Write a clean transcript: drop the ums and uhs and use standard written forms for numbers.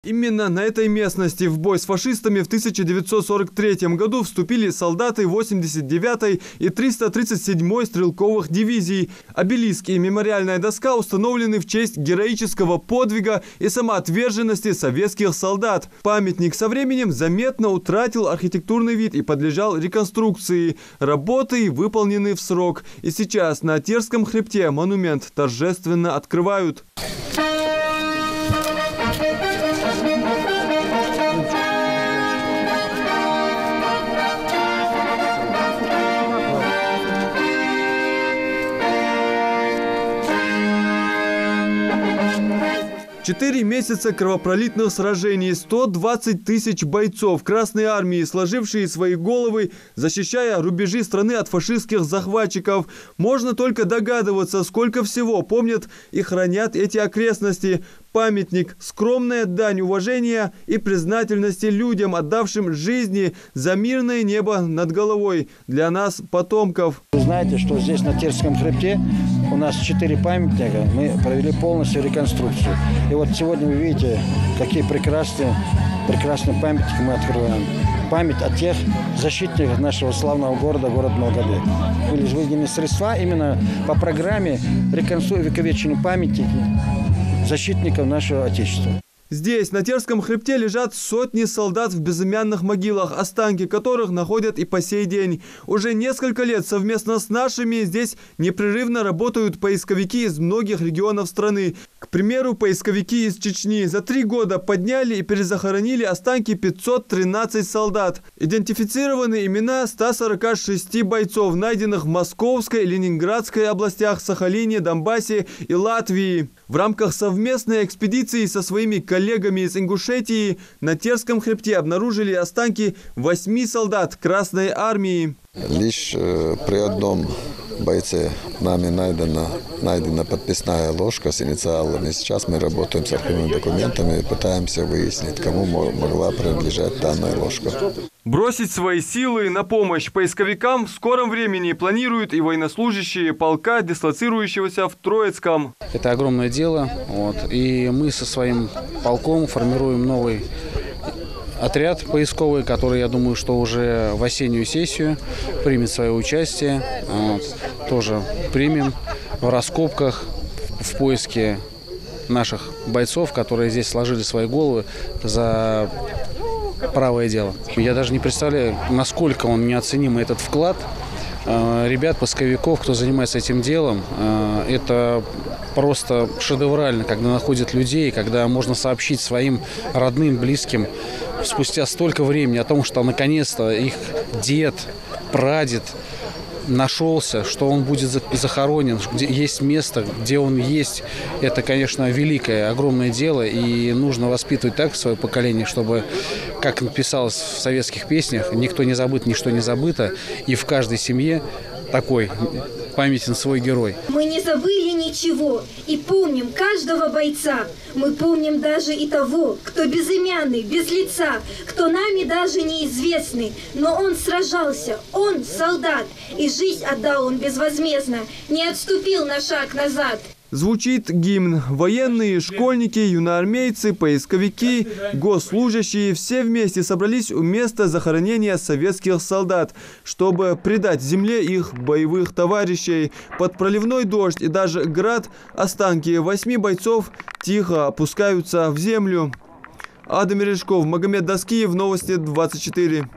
Именно на этой местности в бой с фашистами в 1943 году вступили солдаты 89-й и 337-й стрелковых дивизий. Обелиск и мемориальная доска установлены в честь героического подвига и самоотверженности советских солдат. Памятник со временем заметно утратил архитектурный вид и подлежал реконструкции. Работы выполнены в срок. И сейчас на Терском хребте монумент торжественно открывают. 4 месяца кровопролитных сражений, 120 тысяч бойцов Красной Армии, сложившие свои головы, защищая рубежи страны от фашистских захватчиков. Можно только догадываться, сколько всего помнят и хранят эти окрестности. Памятник – скромная дань уважения и признательности людям, отдавшим жизни за мирное небо над головой для нас, потомков. Вы знаете, что здесь на Терском хребте у нас 4 памятника, мы провели полностью реконструкцию. И вот сегодня вы видите, какие прекрасные памятники мы открываем. Память о тех защитниках нашего славного города, город Малгобек. Были выделены средства именно по программе увековечения памятники защитников нашего Отечества. Здесь, на Терском хребте, лежат сотни солдат в безымянных могилах, останки которых находят и по сей день. Уже несколько лет совместно с нашими здесь непрерывно работают поисковики из многих регионов страны. К примеру, поисковики из Чечни за 3 года подняли и перезахоронили останки 513 солдат. Идентифицированы имена 146 бойцов, найденных в Московской и Ленинградской областях, Сахалине, Донбассе и Латвии. В рамках совместной экспедиции со своими коллегами из Ингушетии на Терском хребте обнаружили останки 8 солдат Красной Армии. Лишь при одном бойце нами найдена подписная ложка с инициалами. Сейчас мы работаем с архивными документами и пытаемся выяснить, кому могла принадлежать данная ложка. Бросить свои силы на помощь поисковикам в скором времени планируют и военнослужащие полка, дислоцирующегося в Троицком. Это огромное дело, и мы со своим полком формируем новый отряд поисковый, который, я думаю, что уже в осеннюю сессию примет свое участие. Тоже примем в раскопках, в поиске наших бойцов, которые здесь сложили свои головы за правое дело. Я даже не представляю, насколько он неоценимый, этот вклад ребят-поисковиков, кто занимается этим делом. Это просто шедеврально, когда находят людей, когда можно сообщить своим родным, близким спустя столько времени о том, что наконец-то их дед, прадед нашелся, что он будет захоронен, где есть место, где он есть. Это, конечно, великое, огромное дело, и нужно воспитывать так свое поколение, чтобы, как написалось в советских песнях, никто не забыт, ничто не забыто, и в каждой семье такой памятен свой герой. Мы не забыли ничего и помним каждого бойца. Мы помним даже и того, кто безымянный, без лица, кто нами даже неизвестный. Но он сражался, он солдат, и жизнь отдал он безвозмездно, не отступил на шаг назад. Звучит гимн. Военные, школьники, юноармейцы, поисковики, госслужащие все вместе собрались у места захоронения советских солдат, чтобы предать земле их боевых товарищей. Под проливной дождь и даже град останки 8 бойцов тихо опускаются в землю. Адам Мережков, Магомед Даскиев, Новости 24.